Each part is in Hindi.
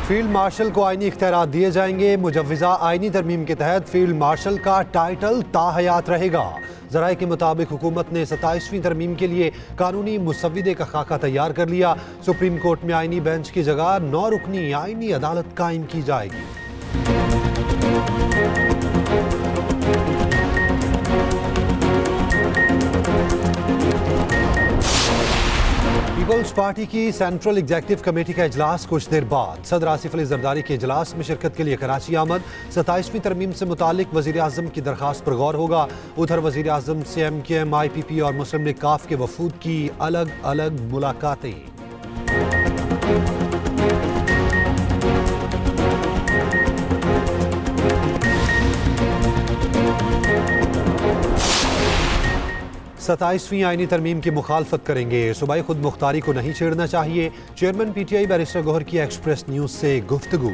फील्ड मार्शल को आईनी इख्तियारात दिए जाएंगे। मुजव्विज़ा आईनी तरमीम के तहत फील्ड मार्शल का टाइटल ताहयात रहेगा। ज़राए के मुताबिक हुकूमत ने 27वीं तरमीम के लिए कानूनी मुसव्विदे का खाका तैयार कर लिया। सुप्रीम कोर्ट में आईनी बेंच की जगह 9 रुकनी आईनी अदालत कायम की जाएगी। पीपल्स पार्टी की सेंट्रल एग्जीक्यूटिव कमेटी का इजलास कुछ देर बाद। सदर आसिफ अली जरदारी के इजलास में शिरकत के लिए कराची आमद। 27वीं तरमीम से मुतालिक वज़ीर आज़म की दरख्वास्त पर गौर होगा। उधर वज़ीर आज़म से MQM, IPP और मुस्लिम लीग काफ के वफूद की अलग अलग मुलाकातें। सताईसवीं आईनी तरमीम की मुखालफत करेंगे। सूबाई खुद मुख्तारी को नहीं छेड़ना चाहिए। चेयरमैन PTI बैरिस्टर गौहर की एक्सप्रेस न्यूज से गुफ्तगू।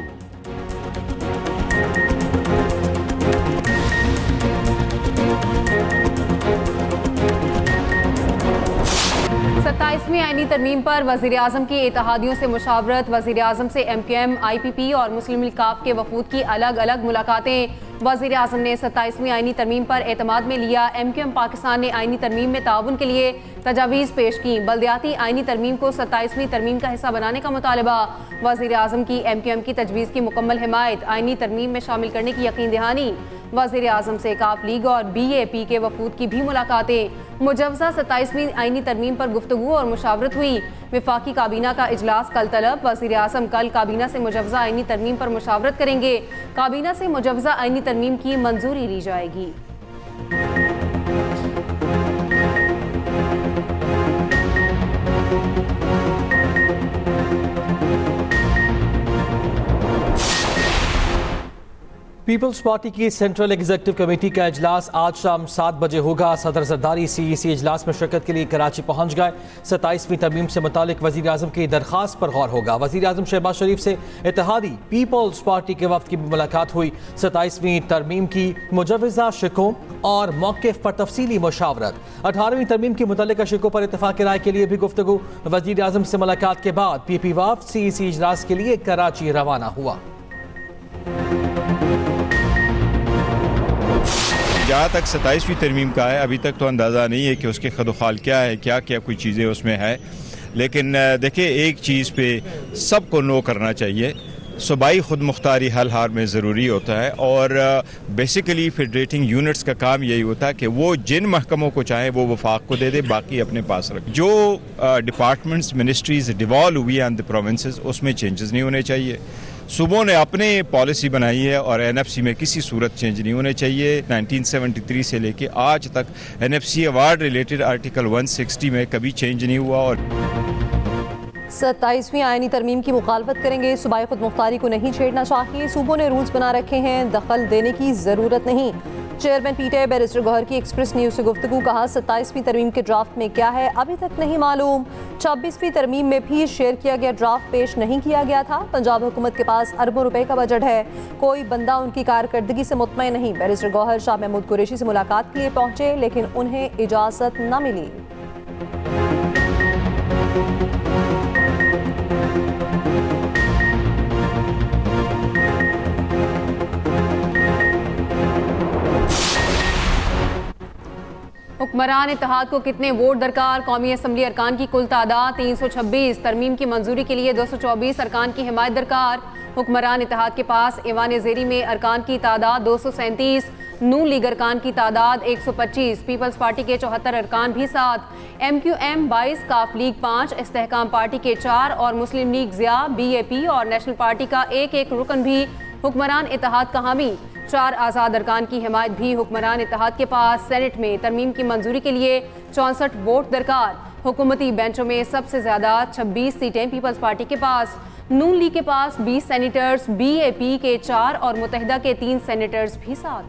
सत्ताईसवीं आईनी तरमीम पर वज़ीर आज़म की इत्तेहादियों से मुशावरत। वज़ीर आज़म से MQM, IPP और मुस्लिम लीग काफ के वफूद की अलग अलग मुलाकातें। वज़ीर आज़म ने 27वीं आईनी तरमीम पर एतमाद में लिया। MQM पाकिस्तान ने आईनी तरमीम में ताउन के लिए तजावीज़ पेश की। बल्दियाती आईनी तरमीम को 27वीं तरमीम का हिस्सा बनाने का मुतालबा। वज़ीर आज़म की MQM की तजवीज़ की मुकम्मल हिमायत। आईनी तरमीम में शामिल करने की यकीन दहानी। वज़ीर आज़म से काफ लीग और BAP के वफूद की भी मुलाकातें। मुजव्वज़ा 27वीं आईनी तरमीम पर गुफ्तगू और मुशावरत हुई। वफाकी काबीना का इजलास कल तलब। वज़ीर आज़म कल काबीना से मुजव्वज़ा आईनी तरमीम पर मुशावरत करेंगे। काबीना से मुजव्वज़ा आईनी तरमीम की मंजूरी ली जाएगी। पीपल्स पार्टी की सेंट्रल एग्जीक्यूटिव कमेटी का इजलास आज शाम 7 बजे होगा। सदर जरदारी CEC इजलास में शिरकत के लिए कराची पहुंच गए। 27वीं तरमीम से मुतालिक वज़ीर आज़म की दरख्वास्त पर गौर होगा। वज़ीर आज़म शहबाज शरीफ से इत्तेहादी पीपल्स पार्टी के वफ़द की मुलाकात हुई। 27वीं तरमीम की मुजव्विज़ा शिकों और मौक़िफ़ पर तफसीली मुशावरत। 18वीं तरमीम की मुतल्लिका शिकों पर इत्तफ़ाक़ राय के लिए भी गुफ्तगू। वज़ीर आज़म से मुलाकात के बाद PP वफ़द CEC इजलास के लिए कराची रवाना हुआ। जहाँ तक 27वीं तरमीम का है, अभी तक तो अंदाज़ा नहीं है कि उसके खदोखाल क्या है, क्या क्या कोई चीज़ें उसमें है। लेकिन देखिए, एक चीज़ पे सबको नो करना चाहिए। सूबाई खुद मुख्तारी हल हाल में ज़रूरी होता है और बेसिकली फेडरेटिंग यूनिट्स का काम यही होता है कि वो जिन महकमों को चाहे वो वफाक को दे दे, बाकी अपने पास रखे। जो डिपार्टमेंट्स मिनिस्ट्रीज डिवॉल्व हुई हैं द प्रोविंसेस, उसमें चेंजेस नहीं होने चाहिए। सूबों ने अपने पॉलिसी बनाई है और NFC में किसी सूरत चेंज नहीं होने चाहिए। 1973 से लेके आज तक NFC अवार्ड रिलेटेड आर्टिकल 160 में कभी चेंज नहीं हुआ। और 27वीं आईनी तरमीम की मुखालफत करेंगे। सूबाई खुद मुख्तारी को नहीं छेड़ना चाहिए। सूबों ने रूल्स बना रखे हैं, दखल देने की ज़रूरत नहीं। चेयरमैन PTI बैरिस्टर गौहर की एक्सप्रेस न्यूज़ से गुफ्तगू। कहा 27वीं तरमीम के ड्राफ्ट में क्या है अभी तक नहीं मालूम। 26वीं तरमीम में भी शेयर किया गया ड्राफ्ट पेश नहीं किया गया था। पंजाब हुकूमत के पास अरबों रुपए का बजट है, कोई बंदा उनकी कारकर्दगी से मुतमईन नहीं। बैरिस्टर गौहर शाह महमूद कुरैशी से मुलाकात के लिए पहुंचे, लेकिन उन्हें इजाज़त न मिली। हुक्मरान इत्तेहाद को कितने वोट दरकार? कौमी असम्बली अरकान की कुल तादाद 326। तरमीम की मंजूरी के लिए 224 अरकान की हिमायत दरकार। हुक्मरान इत्तेहाद के पास ईवान ज़ेरी में अरकान की तादाद 237। नून लीग अरकान की तादाद 125। पीपल्स पार्टी के 74 अरकान भी 7। MQM 22, काफ लीग 5, इस्तेहकाम पार्टी के 4 और मुस्लिम लीग ज़िया, BAP और नेशनल पार्टी का एक रुकन भी हुक्मरान इत्तेहाद का हामी। 4 आज़ाद अरकान की हिमायत भी हुक्मरान इत्तेहाद के पास। सेनेट में तरमीम की मंजूरी के लिए 64 वोट दरकार। हुकूमती बेंचों में सबसे ज़्यादा 26 सीटें पीपल्स पार्टी के पास। नून लीग के पास 20 सेनेटर्स, BAP के 4 और मुत्तहिदा के 3 सेनेटर्स भी 7।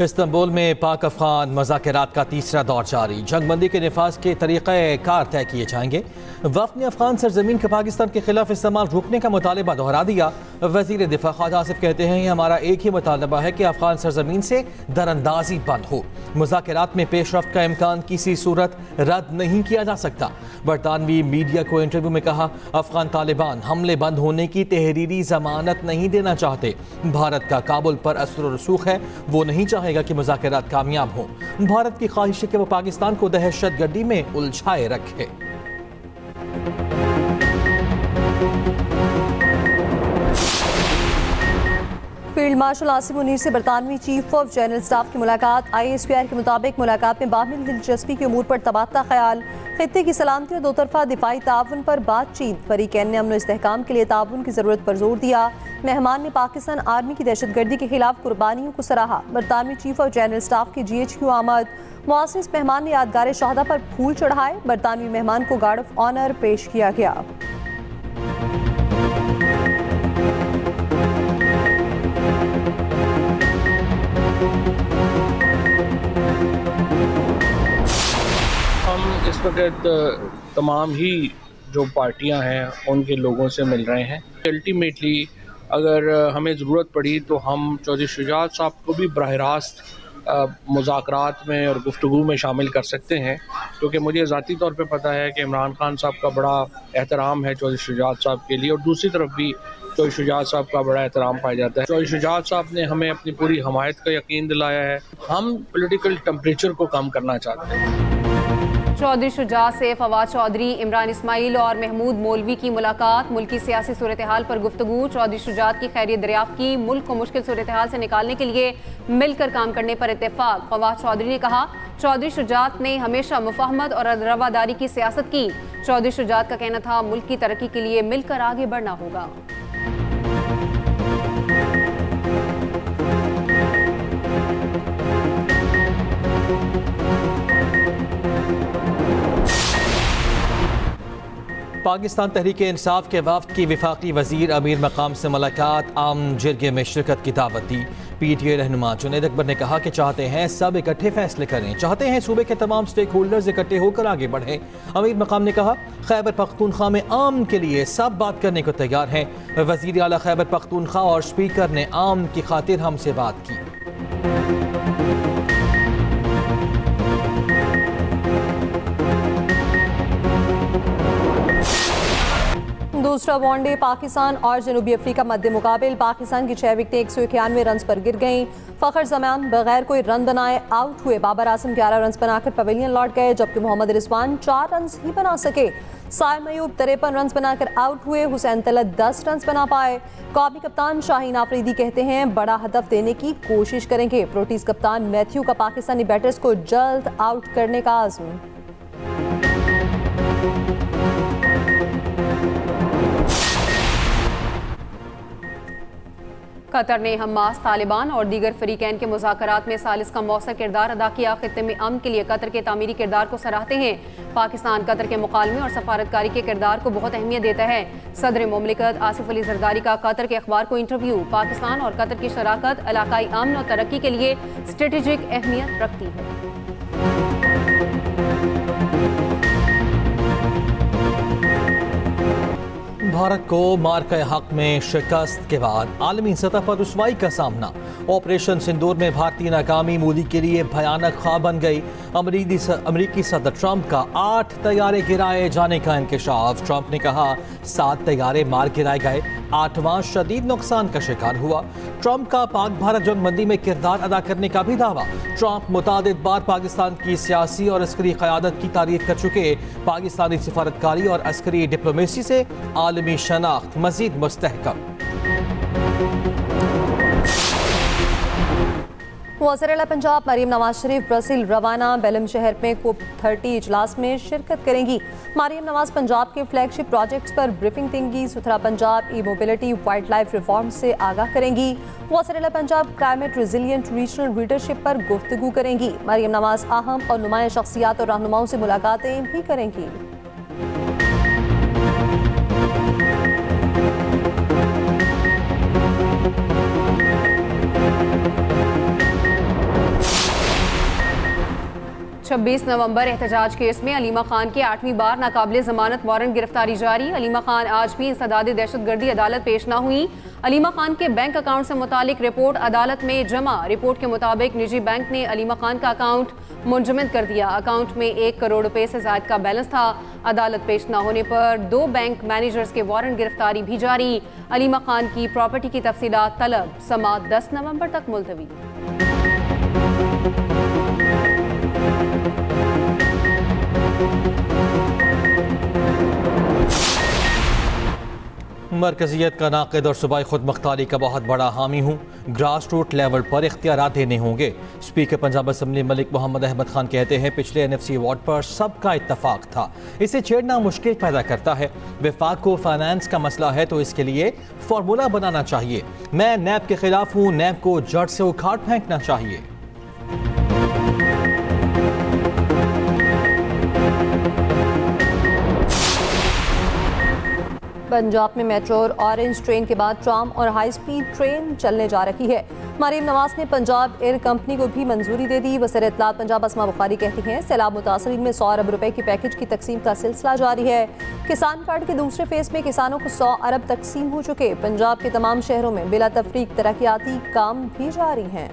इस्तांबुल में पाक अफगान मुज़ाकरात का तीसरा दौर जारी। जंगबंदी के नफाज के तरीक़े-कार तय किए जाएंगे। वफ़द ने अफगान सरजमीन का पाकिस्तान के खिलाफ इस्तेमाल रोकने का मुतालबा दोहरा दिया। वज़ीर दिफा ख्वाजा आसिफ कहते हैं हमारा एक ही मुतालबा है कि अफगान सरजमीन से दरअंदाजी बंद हो। मुज़ाकरात में पेशरफ्त का इम्कान किसी सूरत रद्द नहीं किया जा सकता। बरतानवी मीडिया को इंटरव्यू में कहा अफगान तालिबान हमले बंद होने की तहरीरी जमानत नहीं देना चाहते। भारत का काबुल पर असर और रसूख है, वो नहीं चाहेगा कि मुज़ाकरात कामयाब हों। भारत की ख्वाहिश है कि वो पाकिस्तान को दहशतगर्दी में उलझाए रखे। फील्ड मार्शल आसिम मुनीर से बरतानवी चीफ ऑफ जनरल स्टाफ की मुलाकात। ISPR के मुताबिक मुलाकात में बाहमी दिलचस्पी के उमूर पर तबादला ख्याल, खित्ते की सलामती और दोतरफा दिफाई ताउन पर बातचीत। फरीकैन ने अमन इस्तेहकाम के लिए ताउन की ज़रूरत पर जोर दिया। मेहमान ने पाकिस्तान आर्मी की दहशतगर्दी के खिलाफ कुर्बानियों को सराहा। बरतानवी चीफ ऑफ जनरल स्टाफ की GHQ आमद। मुआसिस मेहमान ने यादगार शहादा पर फूल चढ़ाए। बरतानवी मेहमान को गार्ड ऑफ ऑनर पेश किया गया। हम इस वक्त तमाम ही जो पार्टियां हैं उनके लोगों से मिल रहे हैं। अल्टीमेटली अगर हमें ज़रूरत पड़ी तो हम चौधरी शुजात साहब को भी बराह रास्त मुज़ाकरात में और गुफ्तगू में शामिल कर सकते हैं, क्योंकि मुझे ज़ाती तौर पे पता है कि इमरान खान साहब का बड़ा एहतराम है चौधरी शुजात साहब के लिए, और दूसरी तरफ भी चौधरी शुजात साहब का बड़ा एहतराम पाया जाता है। चौधरी शुजात साहब ने हमें अपनी पूरी हमायत का यकीन दिलाया है। हम पॉलिटिकल टेम्परेचर को कम करना चाहते हैं। चौधरी शुजात से फवाद चौधरी, इमरान इस्माइल और महमूद मौलवी की मुलाकात। मुल्क की सियासी सूरत हाल पर गुफ्तगू। चौधरी शुजात की खैरियत दरियाफ्त की। मुल्क को मुश्किल सूरत हाल से निकालने के लिए मिलकर काम करने पर इत्तेफाक। फवाद चौधरी ने कहा चौधरी शुजात ने हमेशा मुफाहमत और रवादारी की सियासत की। चौधरी शुजात का कहना था मुल्क की तरक्की के लिए मिलकर आगे बढ़ना होगा। पाकिस्तान तहरीक इंसाफ के वफ़द की वफाकी वज़ीर अमीर मकाम से मुलाकात। आम जिरगे में शिरकत की दावत दी। PTA रहनुमा जुनैद अकबर ने कहा कि चाहते हैं सब इकट्ठे फैसले करें, चाहते हैं सूबे के तमाम स्टेक होल्डर्स इकट्ठे होकर आगे बढ़ें। अमीर मकाम ने कहा खैबर पख्तूनख्वा में आम के लिए सब बात करने को तैयार हैं। वज़ीर आला खैबर पख्तूनख्वा और स्पीकर ने आम की खातिर हमसे बात की। दूसरा वनडे पाकिस्तान और जनूबी अफ्रीका मध्य मुकाबिल। पाकिस्तान की 6 विकेटें 191 रन पर गिर गईं। फ़खर ज़मान बगैर कोई रन बनाए आउट हुए। बाबर आजम 11 रन बनाकर पवेलियन लौट गए, जबकि मोहम्मद रिजवान 4 रन ही बना सके। साइम अयूब 53 रन बनाकर आउट हुए। हुसैन तलत 10 रन बना पाए। कौमी कप्तान शाहीन आफरीदी कहते हैं बड़ा हदफ देने की कोशिश करेंगे। प्रोटीज कप्तान मैथ्यू का पाकिस्तानी बैटर्स को जल्द आउट करने का आज़म। कतर ने हमास, तालिबान और दीगर फरीकैन के मुज़ाकरात में सालिस का मौसर किरदार अदा किया। खित्ते में अमन के लिए कतर के तामीरी किरदार को सराहते हैं। पाकिस्तान कतर के मुकालमे और सफारतकारी के किरदार को बहुत अहमियत देता है। सदर मुमलिकत आसिफ अली जरदारी का कतर के अखबार को इंटरव्यू। पाकिस्तान और कतर की शराकत इलाकाई अमन और तरक्की के लिए स्ट्रेटेजिक अहमियत रखती है। भारत को मार्का हक में शिकस्त के बाद आलमी सतह पर रुसवाई का सामना। ऑपरेशन सिंदूर में भारतीय नाकामी मोदी के लिए भयानक ख्वाब बन गई। अमरीकी सदर ट्रंप का 8 तैयारे गिराए जाने का इंकशाफ। ट्रंप ने कहा 7 तैयारे मार गिराए गए, 8वां शदीद नुकसान का शिकार हुआ। ट्रंप का पाक भारत जंगबंदी में किरदार अदा करने का भी दावा। ट्रंप मुतादिद बार पाकिस्तान की सियासी और अस्करी क़यादत की तारीफ कर चुके। पाकिस्तानी सफारतकारी और अस्करी डिप्लोमेसी से आलमी शनाख्त मजीद मुस्तहकम। वज़ीर-ए-आला पंजाब मरीम नवाज शरीफ ब्राज़ील रवाना। बेलम शहर में COP 30 इजलास में शिरकत करेंगी। मरीम नवाज पंजाब के फ्लैगशिप प्रोजेक्ट्स पर ब्रीफिंग देंगी। सुथरा Punjab, e mobility, wildlife reform से आगाह करेंगी। वज़ीर-ए-आला Punjab climate resilient regional leadership पर गुफ्तगू करेंगी। मरीम नवाज अहम और नुमाया शख्सियात और रहनुमाओं से मुलाकातें भी करेंगी। 26 नवंबर एहतजाज केस में अलीमा खान के 8वीं बार नाकाबिले जमानत वारंट गिरफ्तारी जारी। अलीमा खान आज भी इंसदादी दहशतगर्दी अदालत पेश न हुई। अलीमा खान के बैंक अकाउंट से मुतालिक रिपोर्ट अदालत में जमा। रिपोर्ट के मुताबिक निजी बैंक ने अलीमा खान का अकाउंट मुंजमद कर दिया। अकाउंट में 1 करोड़ रुपए से ज्यादा का बैलेंस था। अदालत पेश न होने पर 2 बैंक मैनेजर्स के वारंट गिरफ्तारी भी जारी। अलीमा खान की प्रॉपर्टी की तफसीलात तलब। समाअत 10 नवंबर तक मुलतवी। मरकजियत का नाक़िद और सूबाई खुद मुख्तारी का बहुत बड़ा हामी हूँ। ग्रास रूट लेवल पर इख्तियारात देने होंगे। स्पीकर पंजाब असम्बली मलिक मोहम्मद अहमद खान कहते हैं पिछले NFC अवार्ड पर सबका इत्तफाक था, इसे छेड़ना मुश्किल पैदा करता है। वफाक को फाइनेंस का मसला है तो इसके लिए फार्मूला बनाना चाहिए। मैं नैब के खिलाफ हूँ, नैब को जड़ से उखाड़ फेंकना चाहिए। पंजाब में मेट्रो और ऑरेंज ट्रेन के बाद ट्राम और हाई स्पीड ट्रेन चलने जा रही है। मरीम नवाज ने पंजाब एयर कंपनी को भी मंजूरी दे दी। वज़ीर इत्तलात पंजाब अस्मा बुखारी कहती हैं सैलाब मुतासरीन में 100 अरब रुपए की पैकेज की तकसीम का सिलसिला जारी है। किसान कार्ड के दूसरे फेज में किसानों को 100 अरब तकसीम हो चुके। पंजाब के तमाम शहरों में बिला तफरीक तरक्याती काम भी जारी हैं।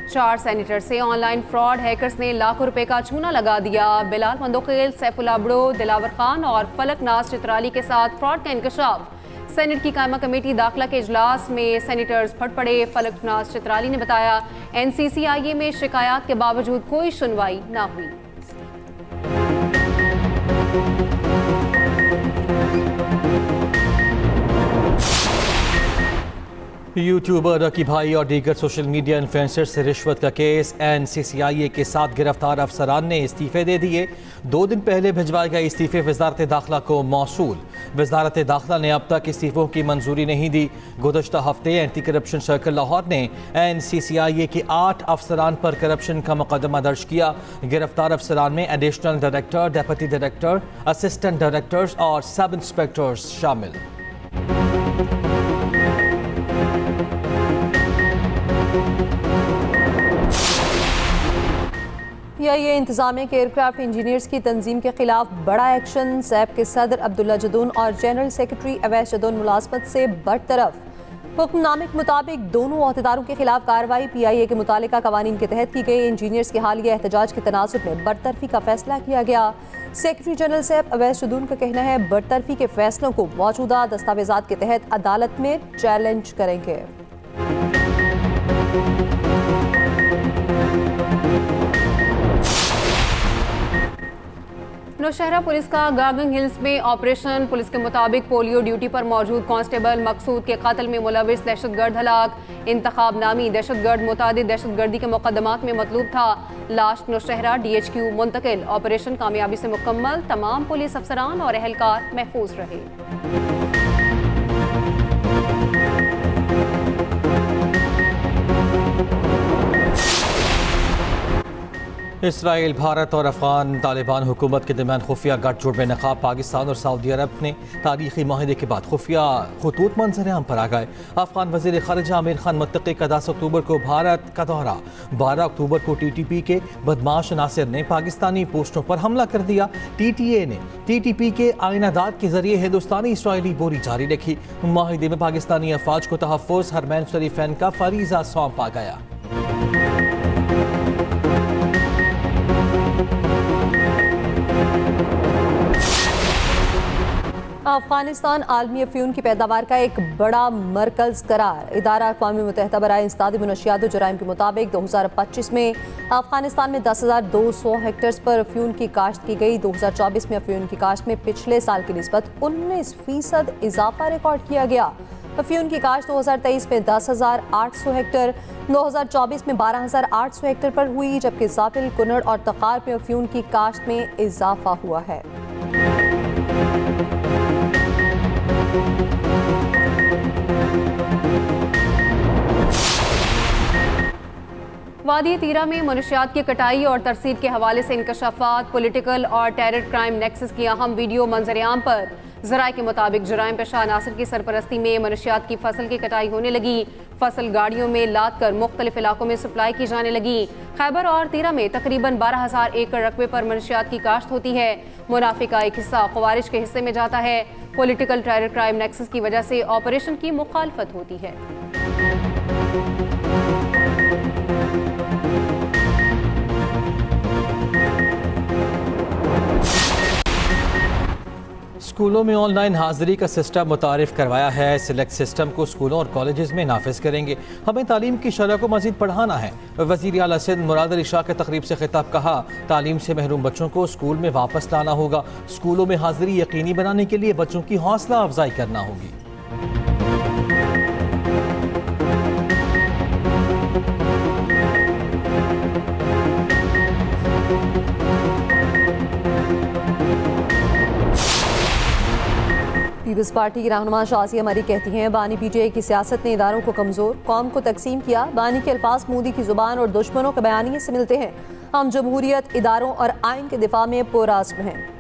चार सेनेटर से ऑनलाइन फ्रॉड। हैकर्स ने लाखों रुपए का चूना लगा दिया। बिलाल मंदोखेल, सैफुल्लाह अबड़ो, दिलावर खान और फलक नाज चित्राली के साथ फ्रॉड का इंकशाफ। सेनेट की कायमा कमेटी दाखिला के इजलास में सेनेटर्स फट पड़े। फलक नाज चित्राली ने बताया NCCIA में शिकायत के बावजूद कोई सुनवाई न हुई। यूट्यूबर रकी भाई और दीगर सोशल मीडिया इन्फ्लुएंसर से रिश्वत का केस। NCCIA के 7 गिरफ्तार अफसरान ने इस्तीफे दे दिए। 2 दिन पहले भिजवाए गए इस्तीफे वजारत दाखिला को मौसूल। वजारत दाखिला ने अब तक इस्तीफों की मंजूरी नहीं दी। गुज़श्ता हफ्ते एंटी करप्शन सर्कल लाहौर ने NCCIA के 8 अफसरान पर करप्शन का मुकदमा दर्ज किया। गिरफ्तार अफसरान में additional director, deputy director, assistant directors और सब इंस्पेक्टर्स शामिल। PIA इंतजामिया के एयरक्राफ्ट इंजीनियर्स की तंजीम के खिलाफ बड़ा एक्शन। सैप के सदर अब्दुल्ला जदून और जनरल सेक्रेटरी अवैस जदून मुलाजमत से बरतरफ। हुक्मनामे के मुताबिक दोनों अहदेदारों के खिलाफ कार्रवाई PIA के मुतालिका कवानीन के तहत की गई। इंजीनियर्स के हालिया एहतजाज के तनासुब में बरतरफी का फैसला किया गया। Secretary general SAP Awais Jadoon का कहना है बरतरफी के फैसलों को मौजूदा दस्तावेजात के तहत अदालत में चैलेंज करेंगे। नौशहरा पुलिस का गार्गन हिल्स में ऑपरेशन। पुलिस के मुताबिक पोलियो ड्यूटी पर मौजूद कांस्टेबल मकसूद के कत्ल में मुलविस दहशतगर्द हलाक। इंतखाब नामी दहशतगर्द मुतादिद दहशतगर्दी के मुकदमात में मतलूब था। लाश नौशहरा DHQ मुंतकिल। ऑपरेशन कामयाबी से मुकम्मल। तमाम पुलिस अफसरान और एहलकार महफूज रहे। इसराइल, भारत और अफगान तालिबान हुकूमत के दरमियान खुफिया गठजोड़ में नकाब। पाकिस्तान और सऊदी अरब ने तारीखी माहिदे के बाद खुफिया खतूत मंजर आम पर आ गए। अफगान वज़ीर ख़ारिजा आमिर खान मुत्तक़ी का 10 अक्टूबर को भारत का दौरा। 12 अक्टूबर को TTP के बदमाश नासिर ने पाकिस्तानी पोस्टों पर हमला कर दिया। TTA ने TTP के आइनादाद के जरिए हिंदुस्तानी इसराइली बोरी जारी रखी। माहिदे में पाकिस्तानी अफवाज को तहफ़्फ़ुज़ हरमैन शरीफैन का फरीज़ा सौंपा गया। अफगानिस्तान आलमी अफ्यून की पैदावार का एक बड़ा मरकज करार। इदारा अक़वाम मुत्तहिदा बराए इंसदादी मुनशियात जराइम के मुताबिक 2025 में अफगानिस्तान में 10,200 हेक्टेयर पर अफ्यून की काश्त की गई। 2024 में अफ्यून की काश्त में पिछले साल की निस्बत 19% इजाफा रिकॉर्ड किया गया। अफ्यून की काश्त 2023 में 10,800 हेक्टेयर, 2024 में 12,800 हेक्टेयर पर हुई, जबकि जाफिल, कुनड़ और तखार में अफ्यून की काश्त में इजाफा हुआ है। वादी तीरा में मनशियात की कटाई और तरसीद के हवाले से इंकशाफात, पॉलिटिकल और टेरर क्राइम नेक्सस की अहम वीडियो मंजर-ए-आम पर। ज़राए के मुताबिक जराइम पेशा नासिर की सरपरस्ती में मनशियात की फसल की कटाई होने लगी। फसल गाड़ियों में लाद कर मुख्तलिफ इलाकों में सप्लाई की जाने लगी। खैबर और तीरा में तकरीबन 12,000 एकड़ रकबे पर मनशियात की काश्त होती है। मुनाफे का एक हिस्सा ख्वारिज के हिस्से में जाता है। पॉलिटिकल टेरर क्राइम नेक्सस की वजह से ऑपरेशन की मुखालफत होती है। स्कूलों में ऑनलाइन हाजिरी का सिस्टम मुतारिफ करवाया है। सिलेक्ट सिस्टम को स्कूलों और कॉलेजेस में नाफिज करेंगे। हमें तालीम की शरह को मजीद बढ़ाना है। वज़ीर आला सिंध मुराद अली शाह के तकरीब से खिताब। कहा, तालीम से महरूम बच्चों को स्कूल में वापस लाना होगा। स्कूलों में हाजिरी यकीनी बनाने के लिए बच्चों की हौसला अफजाई करना होगी। पीपल्स पार्टी की रहनुमा शासिया मरी कहती हैं, बानी पीटीआई की सियासत ने इदारों को कमज़ोर, कौम को तकसीम किया। बानी के अल्फाज मोदी की जुबान और दुश्मनों के बयानिए से मिलते हैं। हम जमहूरियत, इदारों और आइन के दिफा में पुरअज़्म हैं।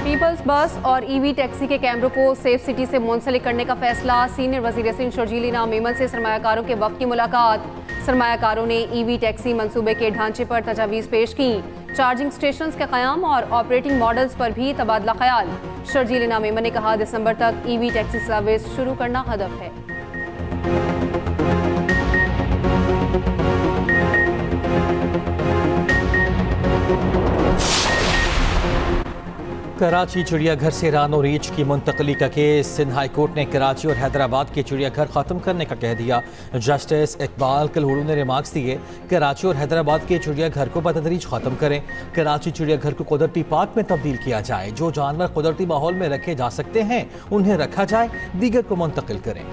पीपल्स बस और ईवी टैक्सी के कैमरों को सेफ सिटी से मुंसलिक करने का फैसला। सीनियर वज़ीर सिंध शर्जील इनाम मेमन से सरमायाकारों के वफ़द की मुलाकात। सरमायाकारों ने ईवी टैक्सी मंसूबे के ढांचे पर तजावीज़ पेश की। चार्जिंग स्टेशन के क़याम और ऑपरेटिंग मॉडल्स पर भी तबादला ख्याल। शर्जील इनाम मेमन ने कहा, दिसंबर तक ईवी टैक्सी सर्विस शुरू करना हदफ है। कराची चिड़ियाघर से रानो रीछ की मुंतकली का केस। सिंध हाई कोर्ट ने कराची और हैदराबाद के चिड़ियाघर ख़त्म करने का कह दिया। जस्टिस इकबाल कलहुरू ने रिमार्क्स दिए, कराची और हैदराबाद के चिड़ियाघर को बतदरीज ख़त्म करें। कराची चिड़ियाघर को कुदरती पार्क में तब्दील किया जाए। जो जानवर कुदरती माहौल में रखे जा सकते हैं उन्हें रखा जाए, दीगर को मुंतकिल करें।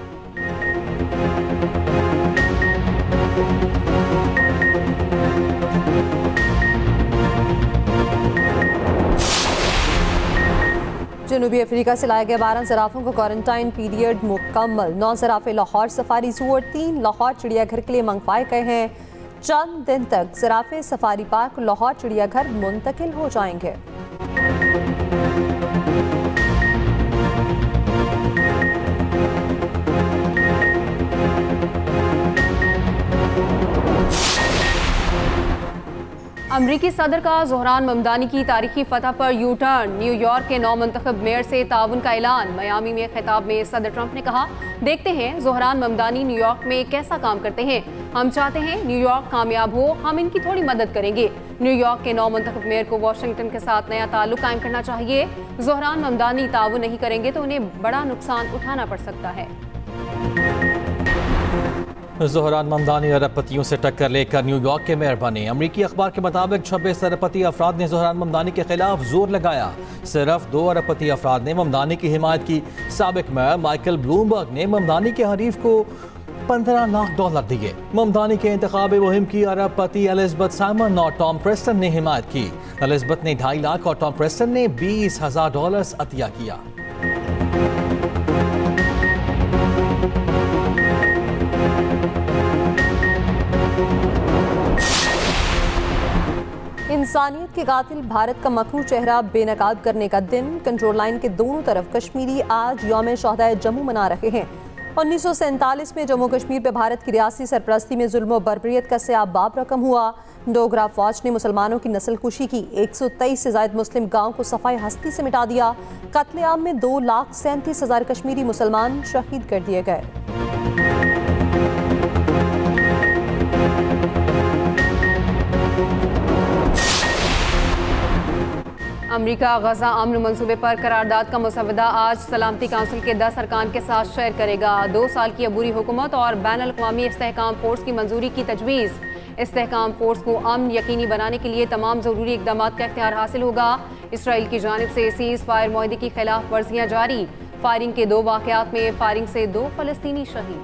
जनूबी अफ्रीका से लाए गए 12 ज़राफ़ों का क्वारंटाइन पीरियड मुकम्मल। 9 ज़राफ़े लाहौर सफारी ज़ू और 3 लाहौर चिड़ियाघर के लिए मंगवाए गए हैं। चंद दिन तक ज़राफ़े सफारी पार्क लाहौर चिड़ियाघर मुंतकिल हो जाएंगे। अमरीकी सदर का ज़ोहरान ममदानी की तारीखी फतह पर यू टर्न। न्यूयॉर्क के नौ मुंतखब मेयर से ताउन का ऐलान। मियामी में खिताब में सदर ट्रंप ने कहा, देखते हैं ज़ोहरान ममदानी न्यूयॉर्क में कैसा काम करते हैं। हम चाहते हैं न्यूयॉर्क कामयाब हो, हम इनकी थोड़ी मदद करेंगे। न्यूयॉर्क के नौ मुंतखब मेयर को वाशिंगटन के साथ नया ताल्लुक कायम करना चाहिए। ज़ोहरान ममदानी ताउन नहीं करेंगे तो उन्हें बड़ा नुकसान उठाना पड़ सकता है। ज़ोहरान ममदानी अरबपतियों से टक्कर लेकर न्यूयॉर्क के मेयर बने। अमरीकी अखबार के मुताबिक 26 अरबपति अफराद ने ज़ोहरान ममदानी के खिलाफ जोर लगाया। सिर्फ 2 अरबपति अफराद ने ममदानी की हिमायत की। साबिक मेयर माइकल ब्लूमबर्ग ने ममदानी के हरीफ को $15 लाख दिए। ममदानी के इंतखाबी मुहिम की अरबपति एलिजबेथ साइमन और टॉम प्रेस्टन ने हिमायत की। एलिजबेथ ने $2.5 लाख और टॉम प्रेस्टन ने $20,000 अतिया किया। इंसानियत के कातिल भारत का मखनू चेहरा बेनकाब करने का दिन। कंट्रोल लाइन के दोनों तरफ कश्मीरी आज यौम शहदाए जम्मू मना रहे हैं। 1947 में जम्मू कश्मीर पे भारत की रियासी सरपरस्ती में जुल्म और बर्बरियत का सयाबाब रकम हुआ। डोगरा फौज ने मुसलमानों की नस्लकुशी की। 123 से ज्यादा मुस्लिम गाँव को सफाई हस्ती से मिटा दिया। कत्लेआम में 2,37,000 कश्मीरी मुसलमान शहीद कर दिए गए। अमरीका गजा अमन मंसूबे पर करारदाद का मुसवदा आज सलामती काउंसिल के 10 अरकान के साथ शेयर करेगा। 2 साल की अबूरी हुकूमत और बैन अल-अक़वामी इस्तेहकाम फोर्स की मंजूरी की तजवीज़। इस्तेहकाम फोर्स को अमन यकीनी बनाने के लिए तमाम ज़रूरी इक़दाम का इख्तियार हासिल होगा। इसराइल की जानिब से सीज़ फायर मुआहदे की खिलाफ वर्जियाँ जारी। फायरिंग के 2 वाक़यात में फायरिंग से 2 फ़लस्तीनी शहीद।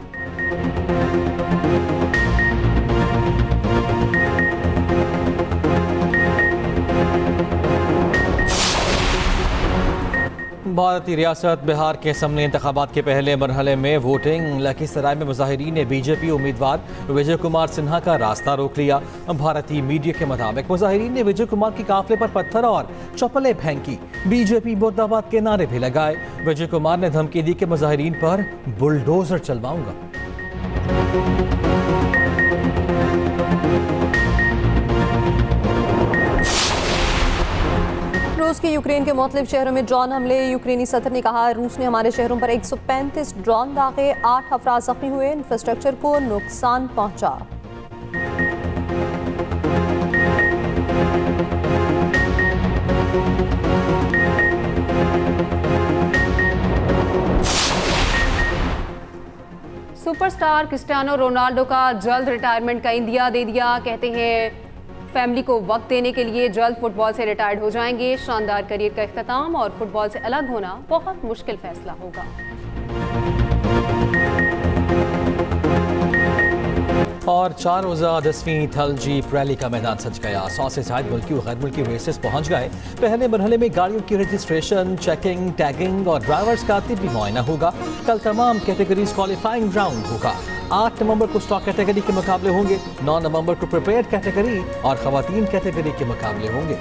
भारतीय रियासत बिहार के असम्बली इंतखाबात के पहले मरहले में वोटिंग। लखीसराय में मुजाहिरीन ने बीजेपी उम्मीदवार विजय कुमार सिन्हा का रास्ता रोक लिया। भारतीय मीडिया के मुताबिक मुजाहिरीन ने विजय कुमार के काफिले पर पत्थर और चप्पलें फेंकी। बीजेपी मुर्दाबाद के नारे भी लगाए। विजय कुमार ने धमकी दी कि मुजाहिरीन पर बुलडोजर चलवाऊंगा। रूस की यूक्रेन के मुख्तलिफ शहरों में ड्रोन हमले। यूक्रेनी सदर ने कहा रूस ने हमारे शहरों पर 135 ड्रोन दागे, 8 अफराद जख्मी हुए, इंफ्रास्ट्रक्चर को नुकसान पहुंचा। सुपरस्टार क्रिस्टियानो रोनाल्डो का जल्द रिटायरमेंट का इंदिया दे दिया। कहते हैं फैमिली को वक्त देने के लिए जल्द फुटबॉल से रिटायर्ड हो जाएंगे। शानदार करियर का इख्तिताम और फुटबॉल से अलग होना बहुत मुश्किल फैसला होगा। और 4 रोज़ा 10वीं थल जीप रैली का मैदान सज गया। 100 से ज्यादा मुल्की और गैर मुल्की रेसेस पहुंच गए। पहले मरहले में गाड़ियों की रजिस्ट्रेशन, चेकिंग, टैगिंग और ड्राइवर्स का तिब्बी मुआयना होगा। कल तमाम कैटेगरीज क्वालिफाइंग राउंड होगा। 8 नवंबर को स्टॉक कैटेगरी के मुकाबले होंगे। 9 नवंबर को प्रिपेयर्ड कैटेगरी और खवातीन कैटेगरी के मुकाबले होंगे।